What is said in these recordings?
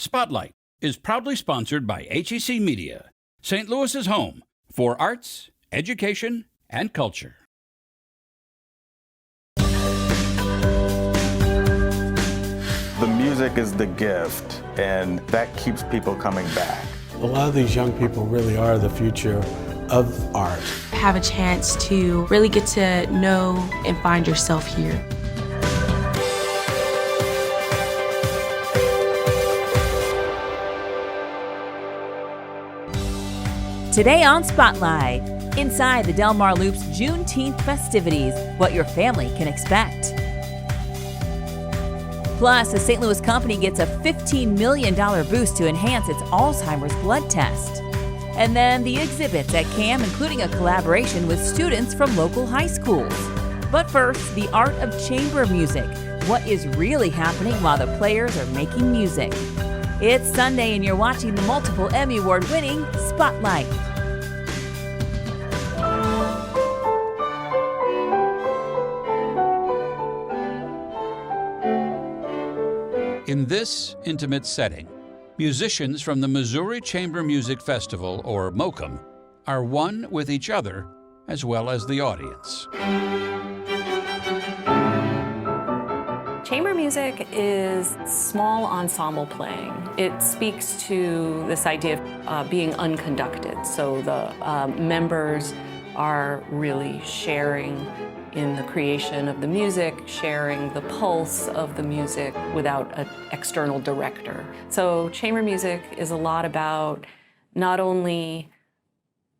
Spotlight is proudly sponsored by HEC Media, St. Louis's home for arts, education, and culture. The music is the gift, and that keeps people coming back. A lot of these young people really are the future of art. Have a chance to really get to know and find yourself here. Today on Spotlight, inside the Delmar Loop's Juneteenth festivities, what your family can expect. Plus, a St. Louis company gets a $15 million boost to enhance its Alzheimer's blood test. And then the exhibits at CAM, including a collaboration with students from local high schools. But first, the art of chamber music. What is really happening while the players are making music? It's Sunday and you're watching the multiple Emmy Award-winning Spotlight. In this intimate setting, musicians from the Missouri Chamber Music Festival, or MOCM, are one with each other as well as the audience. Chamber music is small ensemble playing. It speaks to this idea of being unconducted. So the members are really sharing in the creation of the music, sharing the pulse of the music without an external director. So chamber music is a lot about not only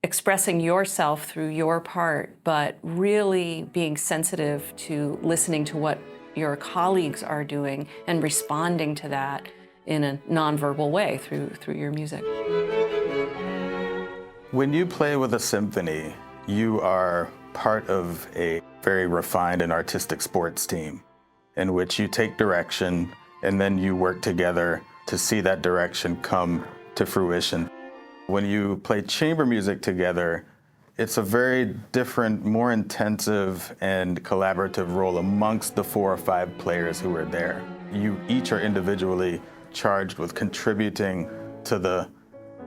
expressing yourself through your part, but really being sensitive to listening to what your colleagues are doing and responding to that in a nonverbal way through your music. When you play with a symphony, you are part of a very refined and artistic sports team in which you take direction and then you work together to see that direction come to fruition. When you play chamber music together, it's a very different, more intensive and collaborative role amongst the 4 or 5 players who are there. You each are individually charged with contributing to the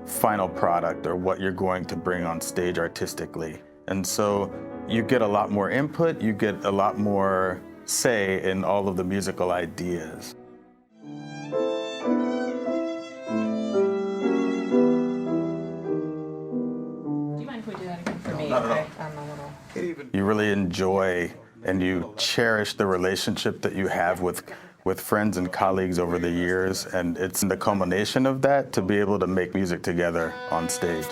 final product or what you're going to bring on stage artistically. And so you get a lot more input, you get a lot more say in all of the musical ideas. Do you mind if we do that again for me? Not at all. You really enjoy and you cherish the relationship that you have with friends and colleagues over the years, and it's the culmination of that to be able to make music together on stage.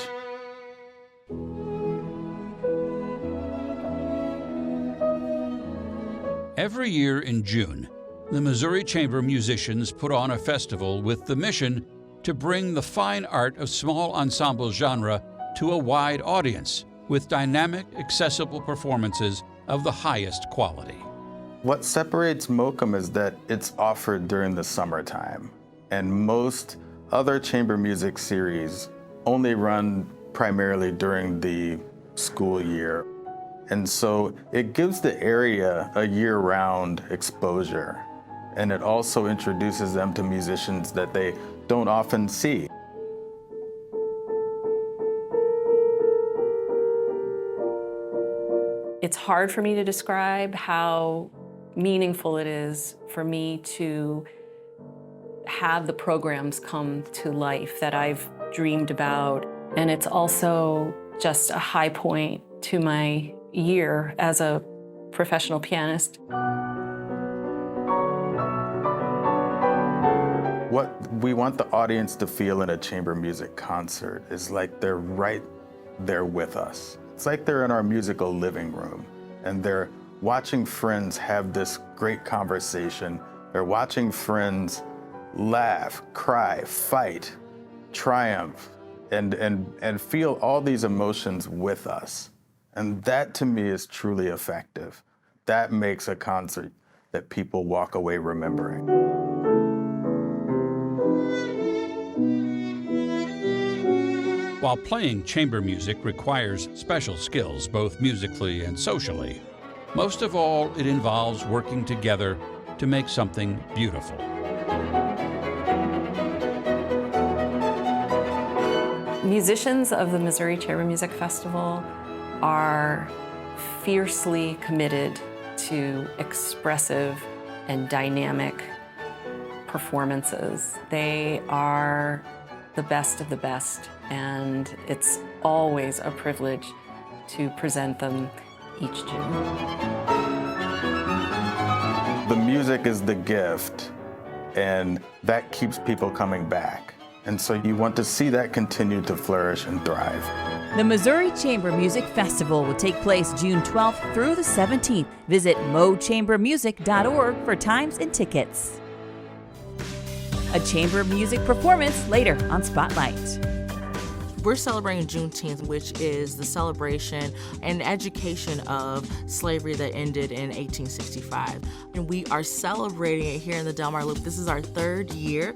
Every year in June, the Missouri Chamber musicians put on a festival with the mission to bring the fine art of small ensemble genre to a wide audience with dynamic, accessible performances of the highest quality. What separates MOCM is that it's offered during the summertime, and most other chamber music series only run primarily during the school year. And so it gives the area a year-round exposure, and it also introduces them to musicians that they don't often see. It's hard for me to describe how meaningful it is for me to have the programs come to life that I've dreamed about. And it's also just a high point to my year as a professional pianist. What we want the audience to feel in a chamber music concert is like they're right there with us. It's like they're in our musical living room and they're watching friends have this great conversation. They're watching friends laugh, cry, fight, triumph, and feel all these emotions with us. And that to me is truly effective. That makes a concert that people walk away remembering. While playing chamber music requires special skills, both musically and socially, most of all, it involves working together to make something beautiful. Musicians of the Missouri Chamber Music Festival are fiercely committed to expressive and dynamic performances. They are the best of the best, and it's always a privilege to present them each June. The music is the gift, and that keeps people coming back. And so you want to see that continue to flourish and thrive. The Missouri Chamber Music Festival will take place June 12th through the 17th. Visit mochambermusic.org for times and tickets. A chamber music performance later on Spotlight. We're celebrating Juneteenth, which is the celebration and education of slavery that ended in 1865. And we are celebrating it here in the Delmar Loop. This is our third year.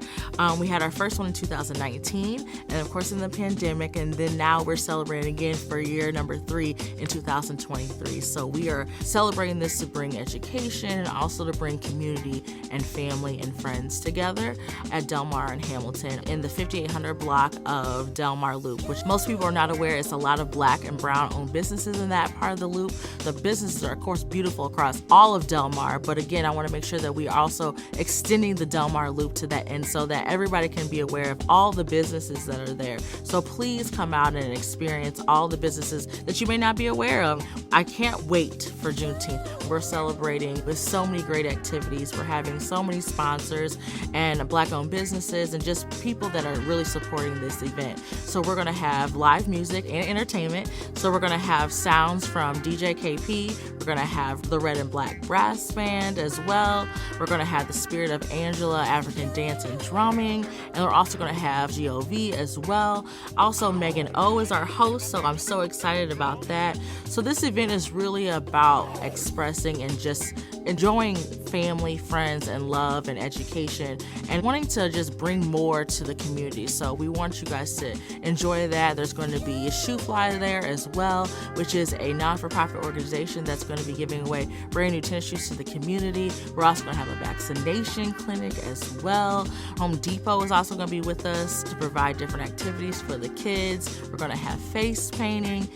We had our first one in 2019, and of course in the pandemic, and then now we're celebrating again for year number 3 in 2023. So we are celebrating this to bring education and also to bring community and family and friends together at Delmar and Hamilton in the 5800 block of Delmar Loop, which most people are not aware. It's a lot of Black and brown owned businesses in that part of the loop. The businesses are of course beautiful across all of Delmar, but again, I want to make sure that we are also extending the Delmar Loop to that end so that everybody can be aware of all the businesses that are there. So please come out and experience all the businesses that you may not be aware of. I can't wait for Juneteenth. We're celebrating with so many great activities. We're having so many sponsors and Black owned businesses and just people that are really supporting this event. So we're going to have live music and entertainment. So we're going to have sounds from DJ KP. We're going to have the Red and Black Brass Band as well. We're going to have the Spirit of Angela African Dance and Drumming. And we're also going to have GOV as well. Also, Megan O is our host, so I'm so excited about that. So this event is really about expressing and just enjoying family, friends, and love and education and wanting to just bring more to the community. So we want you guys to enjoy that. There's going to be a shoe fly there as well, which is a non-for-profit organization that's going to be giving away brand new tennis shoes to the community. We're also going to have a vaccination clinic as well. Home Depot is also going to be with us to provide different activities for the kids. We're going to have face painting,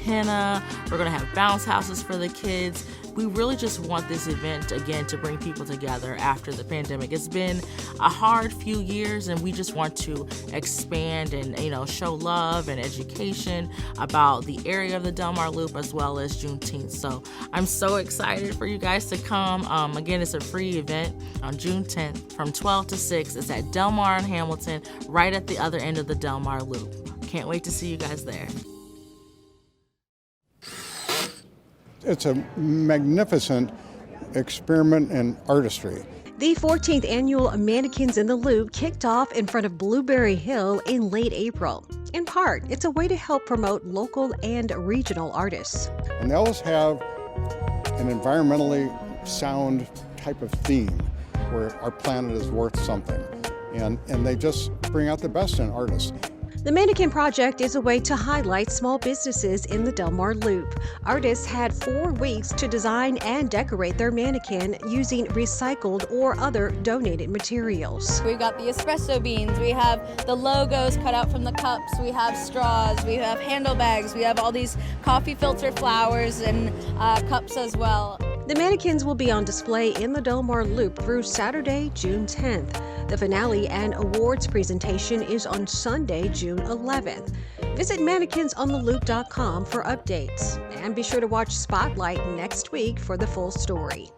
henna. We're going to have bounce houses for the kids. We really just want this event, again, to bring people together after the pandemic. It's been a hard few years, and we just want to expand and, show love and education about the area of the Delmar Loop as well as Juneteenth. So I'm so excited for you guys to come. Again, it's a free event on June 10th from 12 to 6. It's at Delmar and Hamilton, right at the other end of the Delmar Loop. Can't wait to see you guys there. It's a magnificent experiment in artistry. The 14th annual Mannequins in the Loop kicked off in front of Blueberry Hill in late April. In part, it's a way to help promote local and regional artists. And they always have an environmentally sound type of theme where our planet is worth something. And they just bring out the best in artists. The Mannequin Project is a way to highlight small businesses in the Delmar Loop. Artists had 4 weeks to design and decorate their mannequin using recycled or other donated materials. We've got the espresso beans, we have the logos cut out from the cups, we have straws, we have handlebags, we have all these coffee filter flowers and cups as well. The mannequins will be on display in the Delmar Loop through Saturday, June 10th. The finale and awards presentation is on Sunday, June 11th. Visit mannequinsontheloop.com for updates. And be sure to watch Spotlight next week for the full story.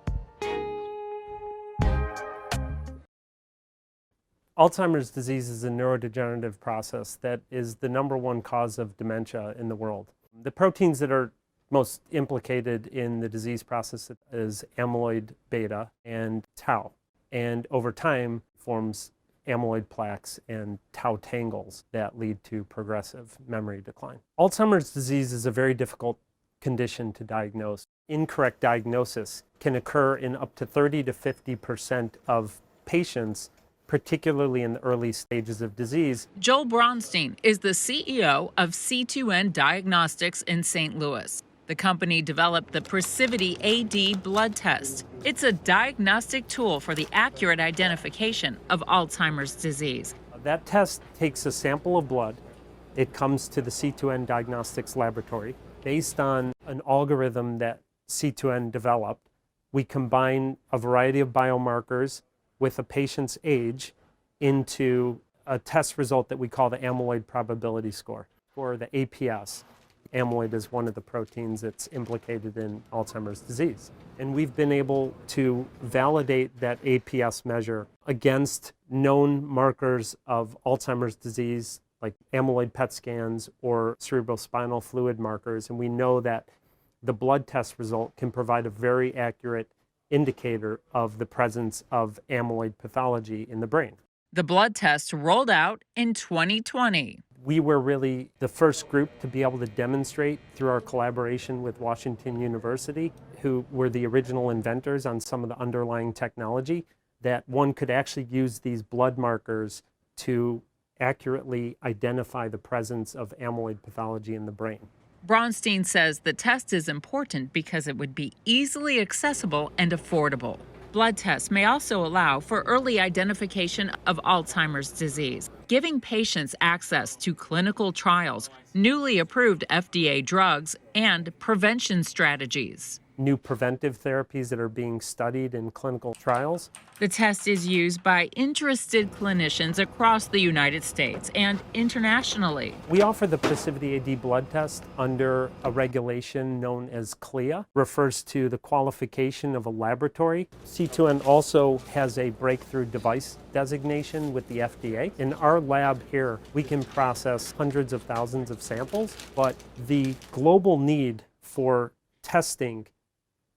Alzheimer's disease is a neurodegenerative process that is the #1 cause of dementia in the world. The proteins that are most implicated in the disease process is amyloid beta and tau. And over time forms amyloid plaques and tau tangles that lead to progressive memory decline. Alzheimer's disease is a very difficult condition to diagnose. Incorrect diagnosis can occur in up to 30 to 50% of patients, particularly in the early stages of disease. Joel Bronstein is the CEO of C2N Diagnostics in St. Louis. The company developed the Precivity AD blood test. It's a diagnostic tool for the accurate identification of Alzheimer's disease. That test takes a sample of blood. it comes to the C2N Diagnostics Laboratory. Based on an algorithm that C2N developed, we combine a variety of biomarkers with a patient's age into a test result that we call the amyloid probability score, or the APS. Amyloid is one of the proteins that's implicated in Alzheimer's disease. And we've been able to validate that APS measure against known markers of Alzheimer's disease, like amyloid PET scans or cerebrospinal fluid markers. And we know that the blood test result can provide a very accurate indicator of the presence of amyloid pathology in the brain. The blood test rolled out in 2020. We were really the first group to be able to demonstrate through our collaboration with Washington University, who were the original inventors on some of the underlying technology, that one could actually use these blood markers to accurately identify the presence of amyloid pathology in the brain. Braunstein says the test is important because it would be easily accessible and affordable. Blood tests may also allow for early identification of Alzheimer's disease, giving patients access to clinical trials, newly approved FDA drugs, and prevention strategies. New preventive therapies that are being studied in clinical trials. The test is used by interested clinicians across the United States and internationally. We offer the PrecivityAD blood test under a regulation known as CLIA, refers to the qualification of a laboratory. C2N also has a breakthrough device designation with the FDA. In our lab here, we can process hundreds of thousands of samples, but the global need for testing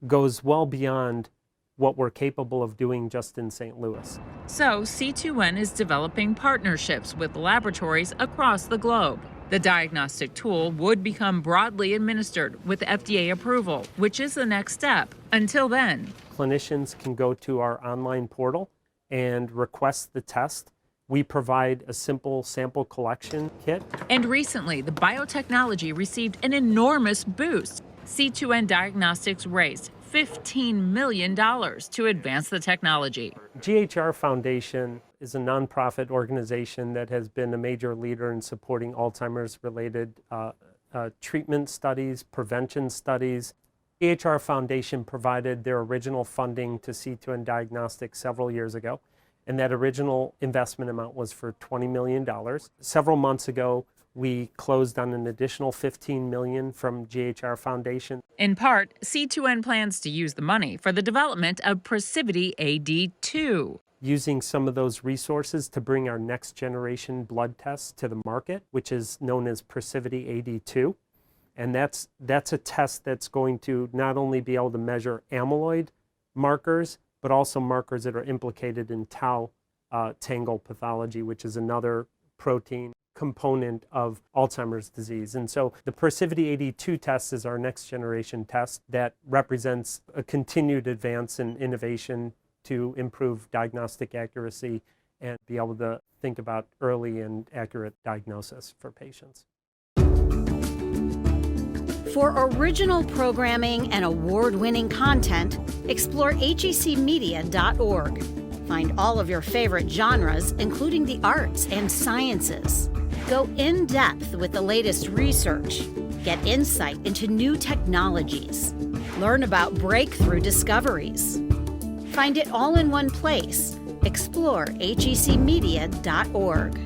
goes well beyond what we're capable of doing just in St. Louis. So C2N is developing partnerships with laboratories across the globe. The diagnostic tool would become broadly administered with FDA approval, which is the next step. Until then, clinicians can go to our online portal and request the test. We provide a simple sample collection kit. And recently, the biotechnology received an enormous boost. C2N Diagnostics raised $15 million to advance the technology. GHR Foundation is a nonprofit organization that has been a major leader in supporting Alzheimer's-related treatment studies, prevention studies. GHR Foundation provided their original funding to C2N Diagnostics several years ago, and that original investment amount was for $20 million. Several months ago, we closed on an additional $15 million from GHR Foundation. In part, C2N plans to use the money for the development of PrecivityAD2. Using some of those resources to bring our next generation blood test to the market, which is known as PrecivityAD2. And that's a test that's going to not only be able to measure amyloid markers, but also markers that are implicated in tau tangle pathology, which is another protein component of Alzheimer's disease. And so the PrecivityAD2 test is our next generation test that represents a continued advance in innovation to improve diagnostic accuracy and be able to think about early and accurate diagnosis for patients. For original programming and award-winning content, explore hecmedia.org. Find all of your favorite genres, including the arts and sciences. Go in-depth with the latest research. Get insight into new technologies. Learn about breakthrough discoveries. Find it all in one place. Explore hecmedia.org.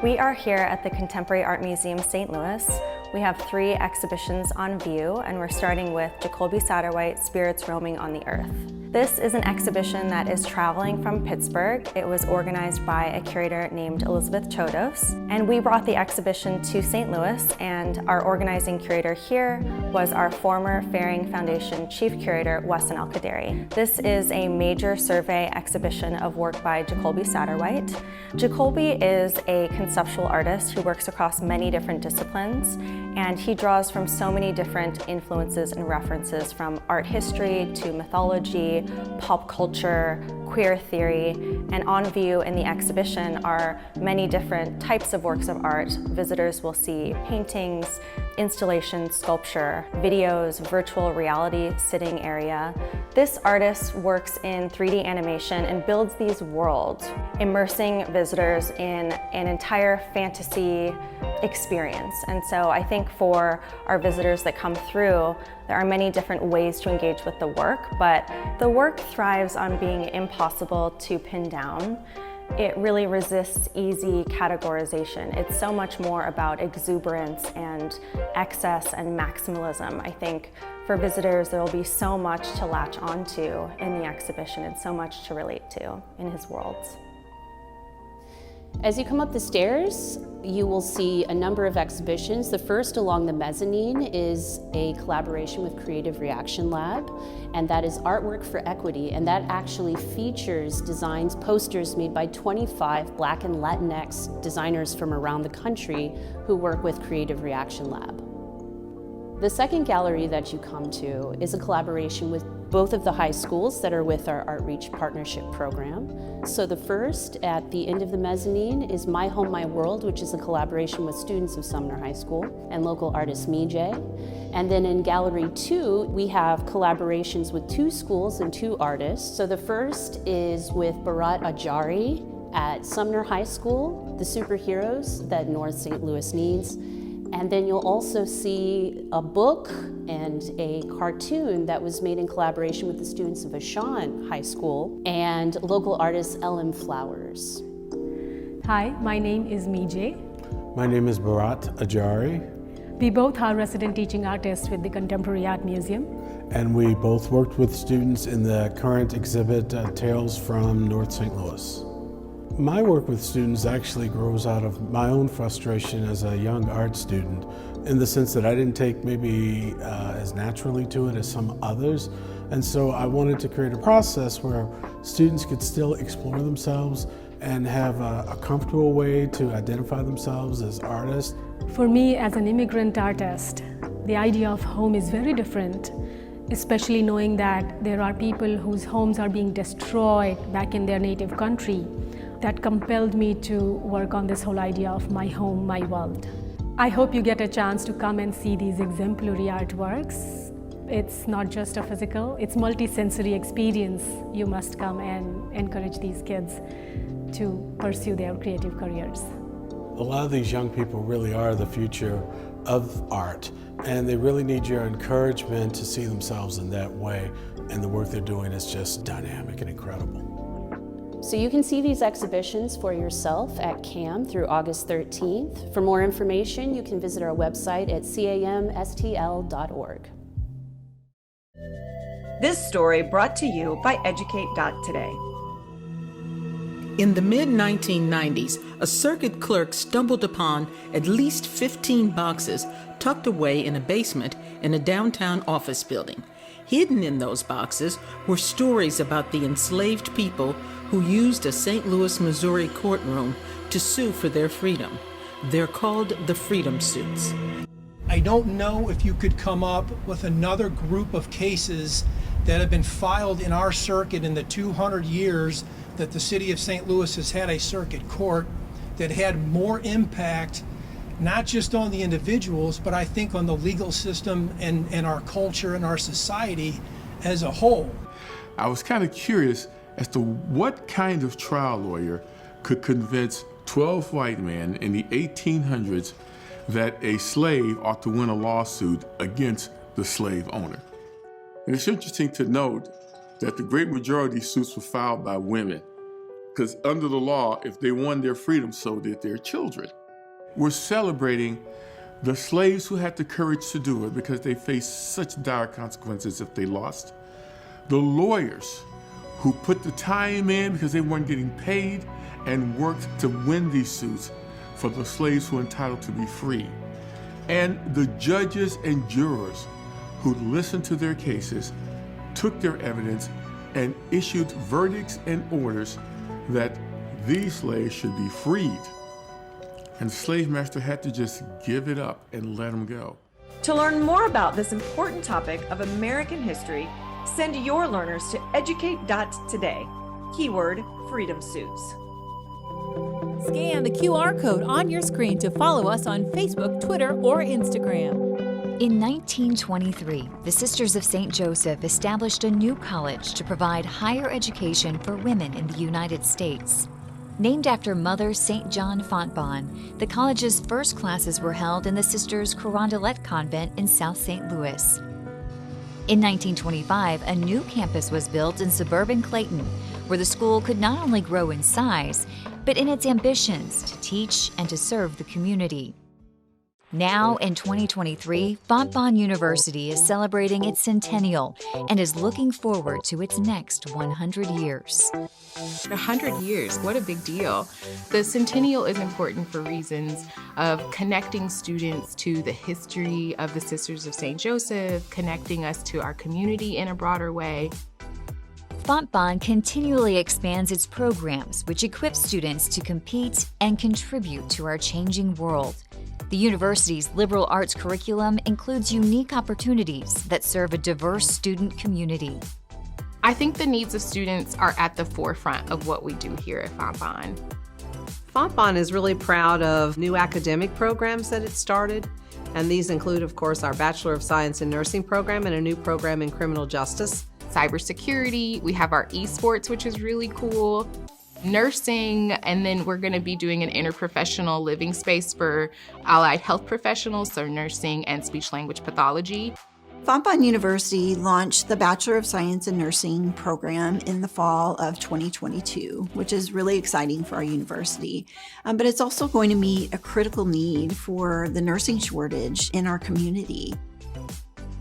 We are here at the Contemporary Art Museum, St. Louis. We have 3 exhibitions on view, and we're starting with Jacoby Satterwhite, Spirits Roaming on the Earth. This is an exhibition that is traveling from Pittsburgh. It was organized by a curator named Elizabeth Chodos, and we brought the exhibition to St. Louis, and our organizing curator here was our former Faring Foundation Chief Curator, Wesson Al-Qaderi. This is a major survey exhibition of work by Jacoby Satterwhite. Jacoby is a conceptual artist who works across many different disciplines, and he draws from so many different influences and references, from art history to mythology history, pop culture, queer theory, and on view in the exhibition are many different types of works of art. Visitors will see paintings, installations, sculpture, videos, virtual reality sitting area. This artist works in 3D animation and builds these worlds, immersing visitors in an entire fantasy experience. And so I think for our visitors that come through, there are many different ways to engage with the work, but the work thrives on being impossible to pin down. It really resists easy categorization. It's so much more about exuberance and excess and maximalism. I think for visitors, there will be so much to latch onto in the exhibition and so much to relate to in his worlds. As you come up the stairs, you will see a number of exhibitions. The first along the mezzanine is a collaboration with Creative Reaction Lab, and that is Artwork for Equity, and that actually features designs, posters made by 25 Black and Latinx designers from around the country who work with Creative Reaction Lab. The second gallery that you come to is a collaboration with both of the high schools that are with our Artreach Partnership Program. So the first, at the end of the mezzanine, is My Home, My World, which is a collaboration with students of Sumner High School and local artist Mijay. And then in Gallery 2, we have collaborations with 2 schools and 2 artists. So the first is with Bharat Ajari at Sumner High School, the superheroes that North St. Louis needs. And then you'll also see a book and a cartoon that was made in collaboration with the students of Ashan High School and local artist Ellen Flowers. Hi, my name is Mijay. My name is Bharat Ajari. We both are resident teaching artists with the Contemporary Art Museum. And we both worked with students in the current exhibit, Tales from North St. Louis. My work with students actually grows out of my own frustration as a young art student, in the sense that I didn't take maybe as naturally to it as some others. And so I wanted to create a process where students could still explore themselves and have a comfortable way to identify themselves as artists. For me, as an immigrant artist, the idea of home is very different, especially knowing that there are people whose homes are being destroyed back in their native country. That compelled me to work on this whole idea of my home, my world. I hope you get a chance to come and see these exemplary artworks. It's not just a physical, it's multi-sensory experience. You must come and encourage these kids to pursue their creative careers. A lot of these young people really are the future of art, and they really need your encouragement to see themselves in that way, and the work they're doing is just dynamic and incredible. So you can see these exhibitions for yourself at CAM through August 13th. For more information, you can visit our website at camstl.org. This story brought to you by Educate.Today. In the mid-1990s, a circuit clerk stumbled upon at least 15 boxes tucked away in a basement in a downtown office building. Hidden in those boxes were stories about the enslaved people who used a St. Louis, Missouri courtroom to sue for their freedom. They're called the Freedom Suits. I don't know if you could come up with another group of cases that have been filed in our circuit in the 200 years that the city of St. Louis has had a circuit court that had more impact, not just on the individuals, but I think on the legal system and our culture and our society as a whole. I was kind of curious as to what kind of trial lawyer could convince 12 white men in the 1800s that a slave ought to win a lawsuit against the slave owner. And it's interesting to note that the great majority of suits were filed by women, because under the law, if they won their freedom, so did their children. We're celebrating the slaves who had the courage to do it because they faced such dire consequences if they lost. The lawyers who put the time in because they weren't getting paid and worked to win these suits for the slaves who were entitled to be free. And the judges and jurors who listened to their cases, took their evidence, and issued verdicts and orders that these slaves should be freed. And the slave master had to just give it up and let them go. To learn more about this important topic of American history, Send your learners to educate.today. Keyword Freedom Suits. Scan the QR code on your screen to follow us on Facebook, Twitter, or Instagram. In 1923, the Sisters of St. Joseph established a new college to provide higher education for women in the United States. Named after Mother St. John Fontbonne, the college's first classes were held in the Sisters' Carondelet Convent in South St. Louis. In 1925, a new campus was built in suburban Clayton, where the school could not only grow in size, but in its ambitions to teach and to serve the community. Now, in 2023, Fontbonne University is celebrating its centennial and is looking forward to its next 100 years. 100 years, what a big deal. The centennial is important for reasons of connecting students to the history of the Sisters of St. Joseph, connecting us to our community in a broader way. Fontbonne continually expands its programs, which equip students to compete and contribute to our changing world. The university's liberal arts curriculum includes unique opportunities that serve a diverse student community. I think the needs of students are at the forefront of what we do here at Fontbonne. Fontbonne is really proud of new academic programs that it started, and these include, of course, our Bachelor of Science in Nursing program and a new program in criminal justice. Cybersecurity, we have our esports, which is really cool. Nursing, and then we're going to be doing an interprofessional living space for allied health professionals, so nursing and speech-language pathology. Fontbonne University launched the Bachelor of Science in Nursing program in the fall of 2022, which is really exciting for our university. But it's also going to meet a critical need for the nursing shortage in our community.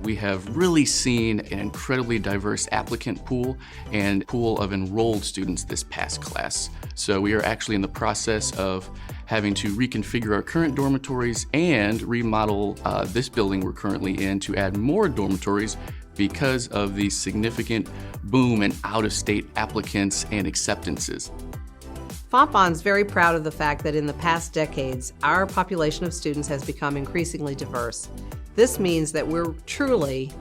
We have really seen an incredibly diverse applicant pool and pool of enrolled students this past class. So we are actually in the process of having to reconfigure our current dormitories and remodel this building we're currently in to add more dormitories because of the significant boom in out-of-state applicants and acceptances. Fontbonne's very proud of the fact that in the past decades, our population of students has become increasingly diverse. This means that we're truly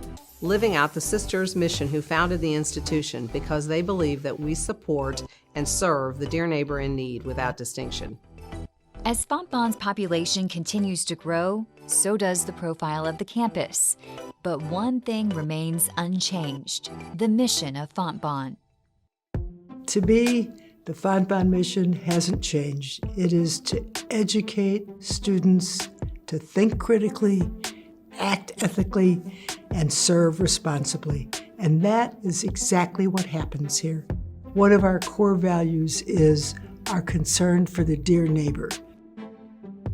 living out the Sisters' mission who founded the institution because they believe that we support and serve the dear neighbor in need without distinction. As Fontbonne's population continues to grow, so does the profile of the campus. But one thing remains unchanged: the mission of Fontbonne. To me, the Fontbonne mission hasn't changed. It is to educate students to think critically, act ethically, and serve responsibly. And that is exactly what happens here. One of our core values is our concern for the dear neighbor.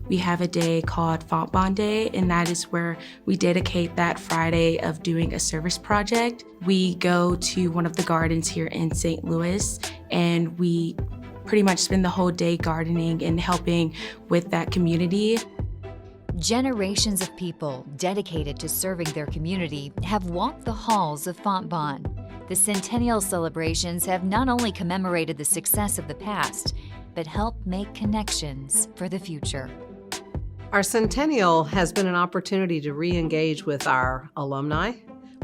We have a day called Fontbonne Day, and that is where we dedicate that Friday of doing a service project. We go to one of the gardens here in St. Louis, and we pretty much spend the whole day gardening and helping with that community. Generations of people dedicated to serving their community have walked the halls of Fontbonne. The centennial celebrations have not only commemorated the success of the past, but helped make connections for the future. Our centennial has been an opportunity to re-engage with our alumni,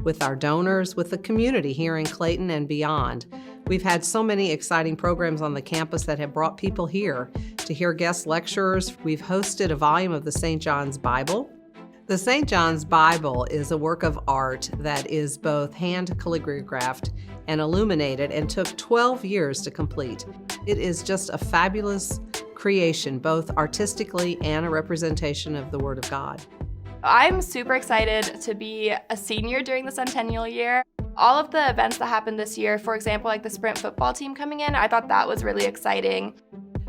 with our donors, with the community here in Clayton and beyond. We've had so many exciting programs on the campus that have brought people here to hear guest lecturers. We've hosted a volume of the St. John's Bible. The St. John's Bible is a work of art that is both hand calligraphed and illuminated and took 12 years to complete. It is just a fabulous creation, both artistically and a representation of the Word of God. I'm super excited to be a senior during the centennial year. All of the events that happened this year, for example, like the sprint football team coming in, I thought that was really exciting.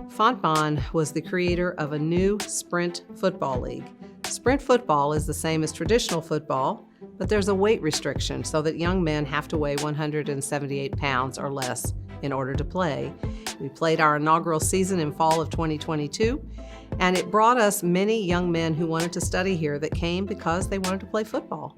Fontbonne was the creator of a new sprint football league. Sprint football is the same as traditional football, but there's a weight restriction so that young men have to weigh 178 pounds or less in order to play. We played our inaugural season in fall of 2022, and it brought us many young men who wanted to study here that came because they wanted to play football.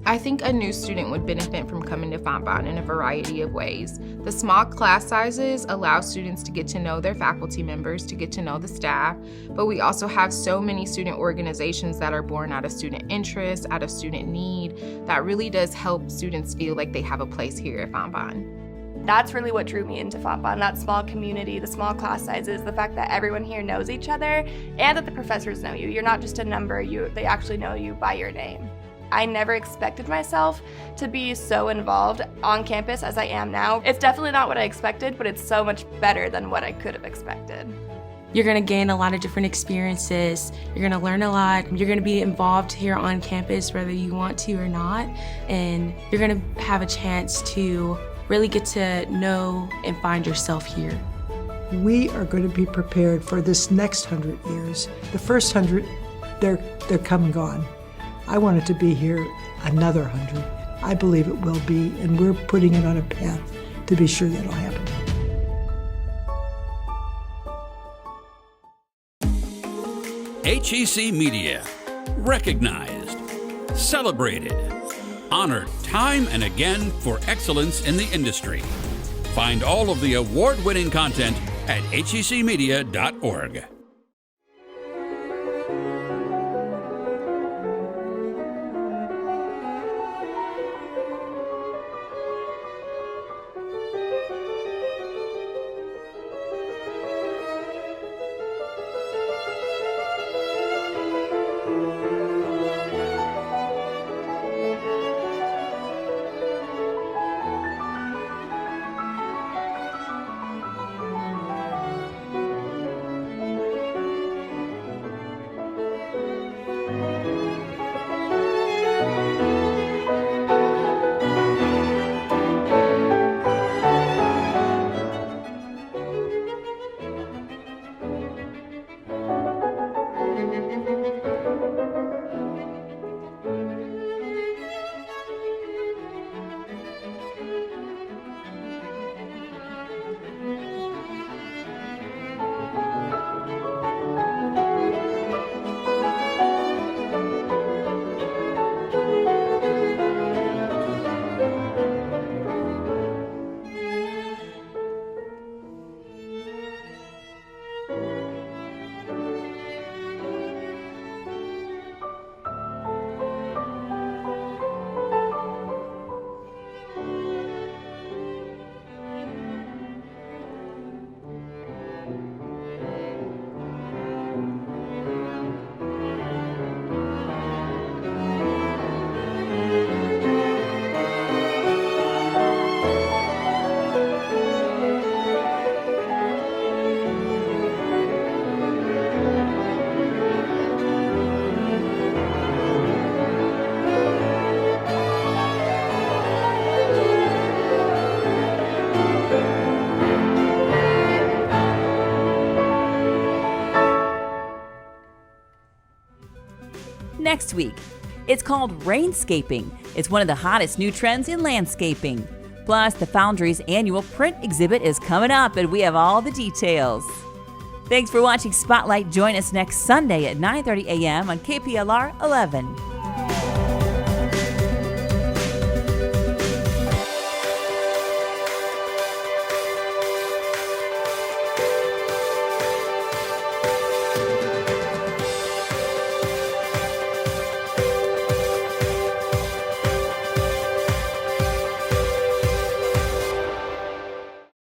I think a new student would benefit from coming to Fontbonne in a variety of ways. The small class sizes allow students to get to know their faculty members, to get to know the staff, but we also have so many student organizations that are born out of student interest, out of student need, that really does help students feel like they have a place here at Fontbonne. That's really what drew me into Fontbonne, that small community, the small class sizes, the fact that everyone here knows each other, and that the professors know you. You're not just a number, they actually know you by your name. I never expected myself to be so involved on campus as I am now. It's definitely not what I expected, but it's so much better than what I could have expected. You're going to gain a lot of different experiences. You're going to learn a lot. You're going to be involved here on campus whether you want to or not. And you're going to have a chance to really get to know and find yourself here. We are going to be prepared for this next 100 years. The first 100, they're come and gone. I want it to be here another 100. I believe it will be, and we're putting it on a path to be sure that'll happen. HEC Media. Recognized, celebrated, honored time and again for excellence in the industry. Find all of the award-winning content at hecmedia.org. Next week, it's called rainscaping. It's one of the hottest new trends in landscaping. Plus, the Foundry's annual print exhibit is coming up, and we have all the details. Thanks for watching Spotlight. Join us next Sunday at 9:30 a.m. on KPLR 11.